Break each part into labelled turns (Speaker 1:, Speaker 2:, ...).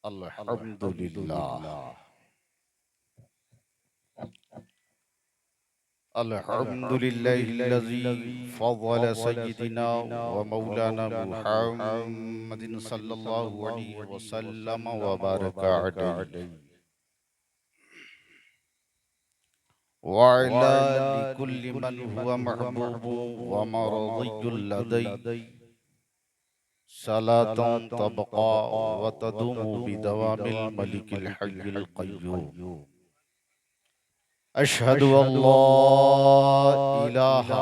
Speaker 1: अल्हम्दुलिल्लाह अल्हम्दुलिल्लाहिल्लज़ी फ़ज़्ज़ल सय्यिदिना व मौलाना मुहम्मदिन सल्लल्लाहु अलैहि वसल्लम व बारका अलैहि व अला लिकुल्लि मन हुवा महबूबुन व मरज़ियुल लदै सलातुन तबक़ा व तदूमु बिदवामिल मलिकिल हय्यिल क़य्यूम अशहदु अल्ला इलाहा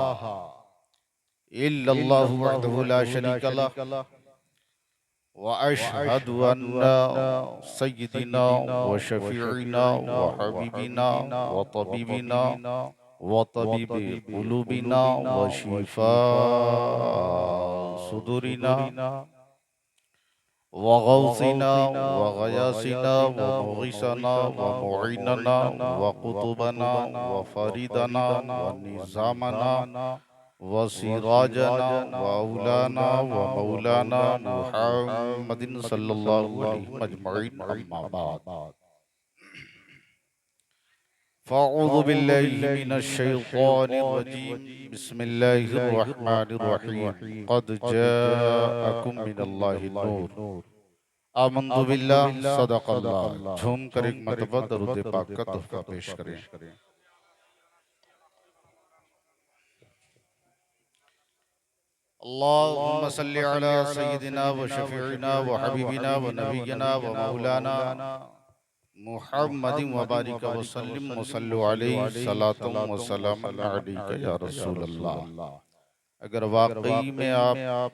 Speaker 1: इल्लल्लाहु वहदहु ला शरीका लह व अशहदु अन्ना सय्यिदिना व शफीइना व हबीबिना व तबीबिना व तबीबी कुलूबिना व शिफा सुदूरिना व गौसिना व गयासिना व मुगीसना व मुईनना व कुतुबना व फरीदना व निज़ामना व सिराजना व औलाना व मौलाना मुहम्मदिन सल्लल्लाहु अलैहि अजमईन अम्मा बाद फ़अऊज़ु बिल्लाहि मिनश शैतानिर रजीम बिस्मिल्लाहिर रहमानिर रहीम क़द जाअकुम मिनल्लाहि नूर आमन्तु बिल्लाह सदक़ल्लाह। झूम कर एक मरतबा दरूद पाक का तोहफा पेश करें। अल्लाहुम्मा सल्लि अला सय्यिदिना व शफीइना व हबीबिना व नबिय्यिना व मौलाना मुहम्मदिन व बारिक व सल्लिम व सल्लु अलैहि सलातुम व सलामुन अलैका या रसूल अल्लाह। अगर वाकई में आप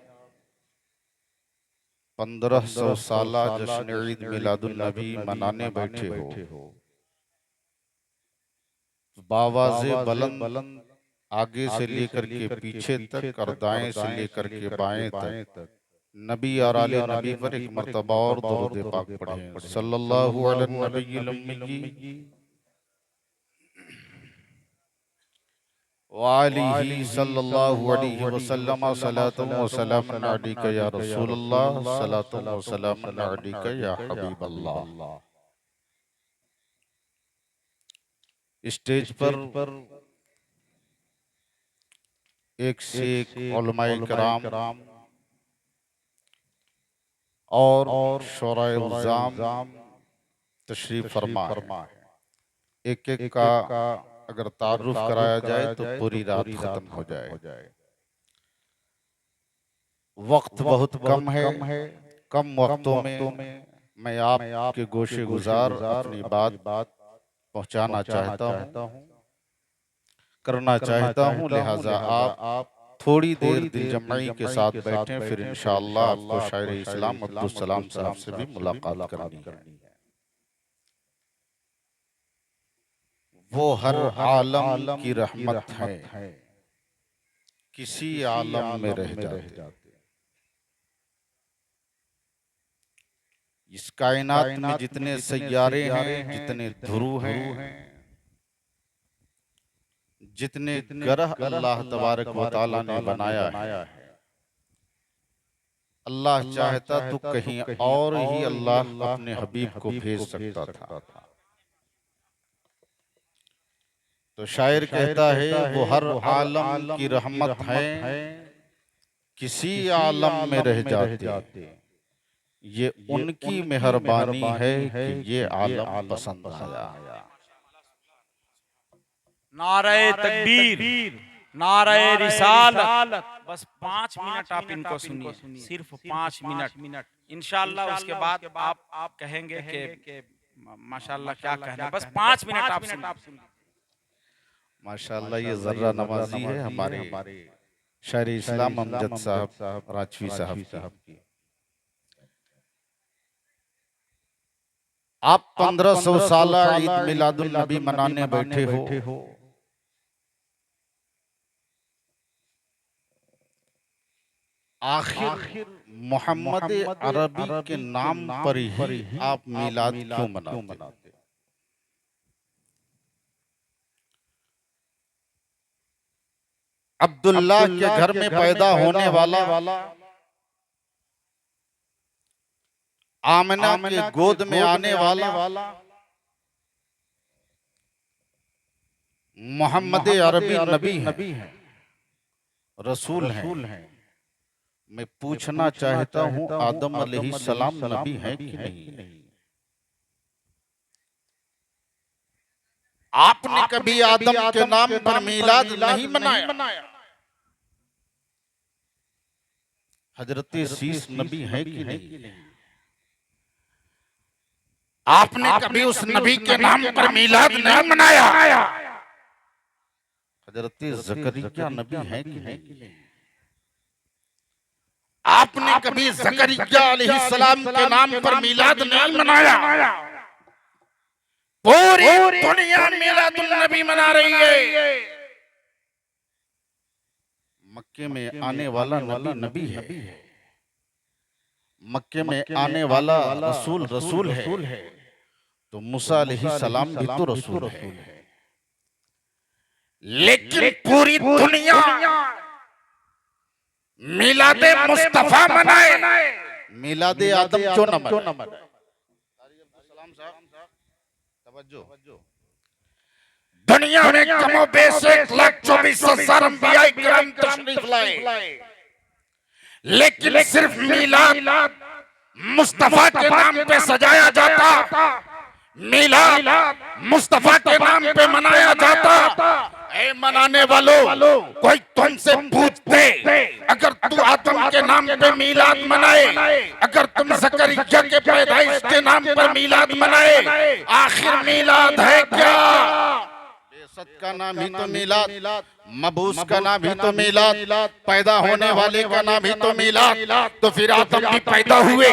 Speaker 1: 1500 साला जश्न ईद मिलादुन नबी मनाने बैठे हो, बावाज़े बुलंद आगे से लेकर के पीछे तक और दाएं से लेकर के बाएं तक नबी और आले नबी पर एक मर्तबा और दरूद पाक पढ़ें। सल्लल्लाहु अलैहि नबील उम्मी व आलिही सल्लल्लाहु अलैहि वसल्लम सलातुम व सलामुन अलैका या रसूलल्लाह सलातुम व सलामुन अलैका या हबीबल्लाह। स्टेज पर एक से एक उलमाए कराम और शोराए उज़्ज़ाम तशरीफ फरमा है। एक एक का अगर तारुफ कराया जाए तो पूरी रात खत्म हो जाए। वक्त बहुत कम है। कम वक्तों में मैं आपके गोशे गुजार अपनी बात पहुंचाना चाहता हूं, करना चाहता हूं। लिहाजा आप थोड़ी देर दिल जमाई के साथ बैठें, फिर इंशाअल्लाह आपको शायर इस्लाम अब्दुल सलाम साहब से भी मुलाकात करनी है। वो हर आलम की रहमत है, किसी आलम में रह जाते। इस कायनात में जितने सैयारे हैं, जितने ध्रुव हैं, जितने ग्रह अल्लाह तबारक व तआला ने बनाया है, अल्लाह चाहता तो कहीं और ही अल्लाह अपने हबीब को भेज सकता था। तो शायर कहता है वो हर आलम की रहमत है, किसी आलम में रह जाते। ये उनकी मेहरबानी है कि ये आलम पसंद आया।
Speaker 2: नारे तकबीर, नारे रिसालत। बस 5 मिनट आप इनको सुनिए, सिर्फ 5 मिनट। इंशाअल्लाह उसके बाद आप कहेंगे कि माशाअल्लाह क्या कहना। बस 5 मिनट आप सुनिए।
Speaker 1: माशाअल्लाह ये जर्रा नवाजी है हमारे शायर इस्लाम अमजद साहब राजवी साहब की। आप 1500 साला ईद मिलादुन नबी मनाने बैठे हो। आखिर मोहम्मद अरबी के नाम पर ही आप मिलाद क्यों मनाते? अब्दुल्ला के घर में पैदा होने वाला आमना के गोद में आने वाला मोहम्मद अरबी नबी है, रसूल हैं। मैं पूछना चाहता हूं आदम अलैहिस्सलाम नबी है कि नहीं? आपने कभी आदम के नाम पर मीलाद नहीं मनाया? हजरत शीश नबी है कि नहीं? आपने कभी उस नबी के नाम पर मीलाद नहीं मनाया? हजरत ज़करिया नबी है कि नहीं? आपने कभी ज़करिया अलैहिस्सलाम के नाम पर मीलाद नहीं मनाया? पूरी दुनिया मीलादुन नबी मना रही है। मक्के में आने वाला नबी है, मक्के में आने वाला रसूल है, तो मूसा अलैहिस्सलाम भी तो रसूल है। लेकिन पूरी दुनिया मिलादे मुस्तफा मनाए, मिलादे आदम क्यों न मनाए? दुनिया में कमो बेश 1,24,000 अंबिया किराम तशरीफ लाए, लेकिन सिर्फ मिलाद मुस्तफा के नाम पे सजाया जाता, मिलाद मुस्तफा के नाम पे मनाया जाता। ऐ मनाने वालों, कोई तुमसे पूछते अगर तू आदम के नाम पे मीलाद मनाए, अगर तुम ज़करिया के पैदाइश के नाम पर मीलाद मनाए, आखिर मीलाद है क्या? बेसत का नाम ही तो मीलाद, मबूस का नाम ही तो मीलाद, पैदा होने वाले का नाम ही तो मीलाद। तो फिर आदम भी पैदा हुए,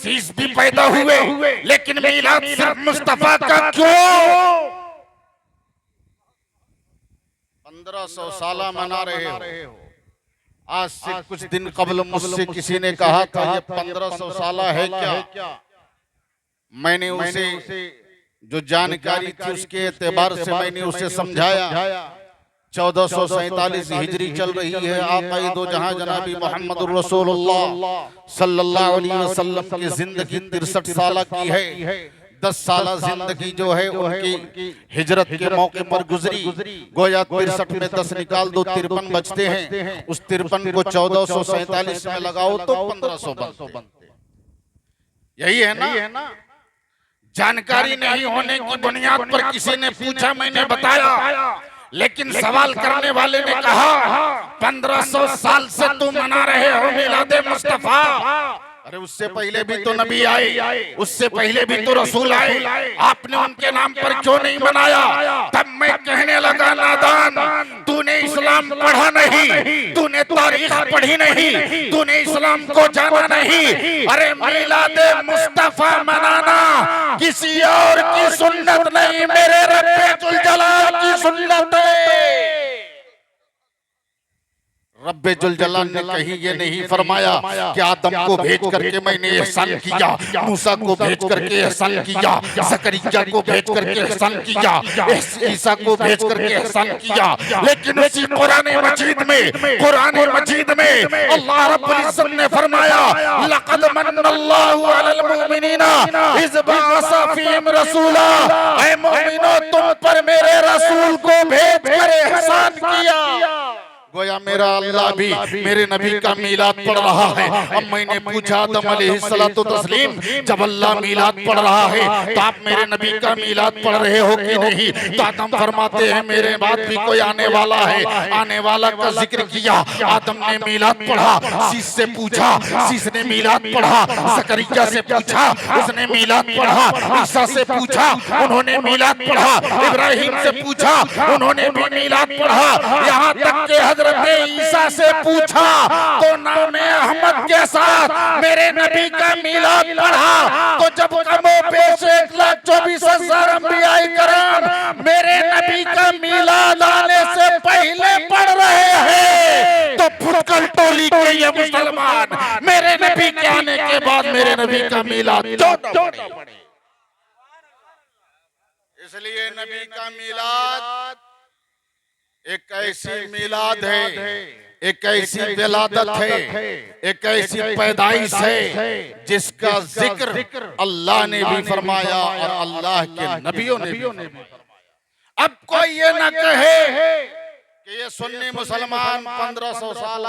Speaker 1: शीश भी पैदा हुए, लेकिन मीलाद सिर्फ मुस्तफा का क्यों? 1500 साल मना रहे हो। आज से कुछ दिन कबल मुझसे किसी ने कहा था ये 1500 साल है क्या? मैंने उसे जो जानकारी थी उसके एतबार से मैंने उसे समझाया 1447 हिजरी चल रही है। आक़ाए दो जहां जनाबी मोहम्मद रसूलुल्लाह सल्लल्लाहु अलैहि वसल्लम की जिंदगी 63 साल की है। 10 साल जिंदगी जो है उनकी हिजरत के मौके पर गुजरी। गोया 63 में 10 निकाल दो 53 बचते हैं। उस 53 को 1447 में लगाओ तो 1500 बनते। यही है ना? जानकारी नहीं होने की बुनियाद पर किसी ने पूछा, मैंने बताया, लेकिन सवाल करने वाले ने कहा 1500 साल से तुम मना रहे हो मिलादे मुस्तफा। अरे उससे पहले भी तो नबी आए, उससे पहले भी तो रसूल आए, आपने उनके नाम पर क्यों नहीं मनाया? तब मैं कहने लगा नादान, तूने इस्लाम पढ़ा नहीं, तूने तारीख पढ़ी नहीं, तूने इस्लाम को जाना नहीं। अरे मिलादे मुस्तफा मनाना किसी और की सुन्नत नहीं, मेरे रब्बे जुल जलाल की सुन्नत है। रब्बे जुल जलाल ने कहीं ये नहीं फरमाया कि आदम को भेज करके मैंने एहसान किया, मूसा को भेज करके एहसान किया, ज़करिया को भेज करके एहसान किया, ईसा को भेज करके एहसान किया। लेकिन उसी कुरान मजीद में अल्लाह रब्बुल इज्जत ने फरमाया लक़द मन्नल्लाहु अलल मुमिनीना इज़ बअसा फ़ीहिम रसूला। ऐ मोमिनो, तुम पर मेरे रसूल को भेज कर एहसान किया। गोया मेरा अल्लाह भी मेरे नबी का मीलाद पढ़ रहा है। अब मैंने पूछा आदम अलैहिस्सलातु तस्लीम, जब अल्लाह मीलाद पढ़ रहा है तो आप मेरे नबी का मीलाद पढ़ रहे हो कि नहीं? तो आदम फरमाते हैं मेरे बाद भी कोई आने वाला है। आने वाला का जिक्र किया, आदम ने मीलाद पढ़ा, शीश से पूछा, शीश ने मीलाद पढ़ा, ज़करिया से पूछा, उसने मीलाद पढ़ा, ईसा से पूछा, उन्होंने मीलाद पढ़ा, इब्राहिम से पूछा, उन्होंने भी मीलाद पढ़ा। यहाँ तक के हज़रत ईसा से पूछा तो नामे अहमद के साथ मेरे नबी का मीलाद पढ़ा। तो जब कमो पेश 1,24,000 अंबिया किराम मेरे नबी का मीलाद आने से पहले पढ़ रहे हैं, तो फुटकल टोली के ये मुसलमान मेरे नबी के आने के बाद मेरे नबी का मीलाद क्यों न पढ़े? इसलिए नबी का मीलाद एक ऐसी मिलाद है, एक ऐसी विलादत है, एक ऐसी पैदाइश है जिसका जिक्र अल्लाह ने भी फरमाया और अल्लाह के नबियों ने भी फरमाया। अब कोई ये ना कहे कि ये सुन्नी मुसलमान 1500 साल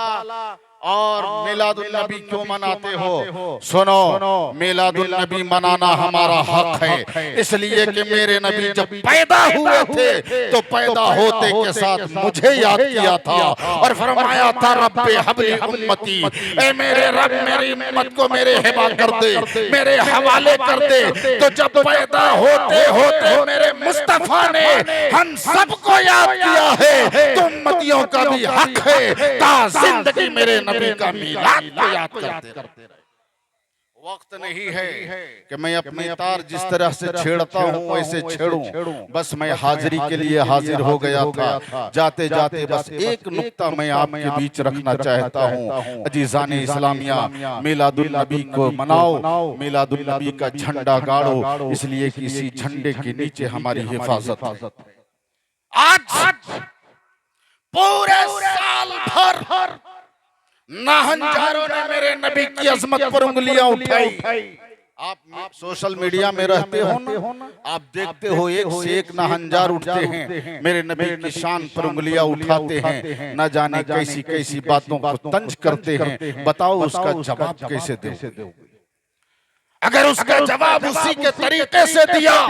Speaker 1: और मिलादुल नबी क्यों मनाते हो। सुनो, मिलादुल नबी मनाना हमारा हक है, इसलिए कि मेरे नबी जब पैदा हुए थे तो पैदा होते के साथ मुझे याद किया था और फरमाया था रब्बे हबली उम्मती, ए मेरे रब मेरी उम्मत को मेरे हिबा कर दे, मेरे हवाले कर दे। तो जब पैदा होते होते मेरे मुस्तफा ने हम सबको याद किया है, तो उम्मतियों का भी हक है ता जिंदगी मेरे नबी का मिलाद को याद करते रहे। वक्त नहीं है कि मैं अपनी तार जिस तरह से छेड़ता हूँ वैसे छेड़ूं। बस मैं हाजिरी के लिए हाजिर हो गया था। जाते जाते बस एक नुक्ता मैं आपके बीच रखना चाहता हूँ। अजीज़ाने इस्लामिया, मिलादुल नबी को मनाओ, मिलादुल नबी का झंडा गाड़ो, इसलिए कि इसी झंडे के नीचे हमारी हिफाजत है। आज पूरे साल भर नाहंजारों ने मेरे नबी की अजमत पर उंगलियां उठाई। आप सोशल मीडिया में रहते हो ना, आप देखते हो एक से एक नाहंजार उठते हैं, मेरे नबी की शान पर उंगलियां उठाते हैं, न जाने कैसी कैसी बातों को तंज करते हैं। बताओ उसका जवाब कैसे दो। अगर उसका जवाब उसी के तरीके से दिया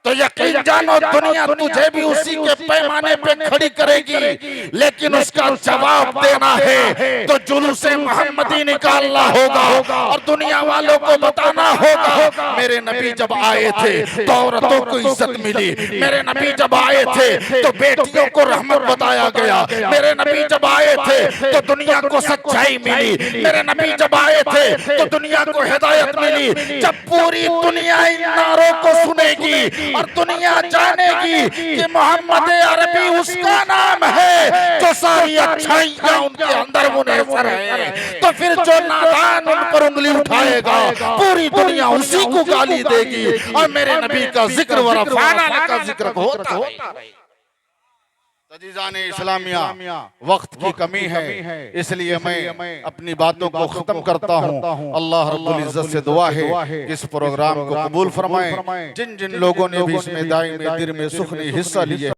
Speaker 1: तो यकीन जानो दुनिया तुझे भी उसी के पैमाने पे खड़ी करेगी। लेकिन उसका जवाब देना है तो जुलूसे मोहम्मदी निकालना होगा और दुनिया वालों को बताना होगा मेरे नबी जब आए थे तो औरतों को इज्जत मिली, मेरे नबी जब आए थे तो बेटियों को रहमत बताया गया, मेरे नबी जब आए थे तो दुनिया को सच्चाई मिली, मेरे नबी जब आए थे तो दुनिया को हिदायत मिली। जब पूरी दुनिया इन नारों को सुनेगी और दुनिया जानेगी कि मोहम्मद अरबी उसका नाम है जो सारी अच्छाइयां उनके अंदर मुनहसर है, तो फिर जो नादान उन पर उंगली उठाएगा पूरी दुनिया उसी को गाली देगी और मेरे नबी का जिक्र व रफ़ाना का जिक्र होता है। अजीज़ाने इस्लामिया, वक्त की कमी है, इसलिए मैं अपनी बातों को खत्म करता हूँ। अल्लाह रब्बुल इज्जत से दुआ है कि इस प्रोग्राम को कबूल फरमाए। जिन जिन लोगों ने भी इसमें दाई में दिल में सुखनी हिस्सा लिए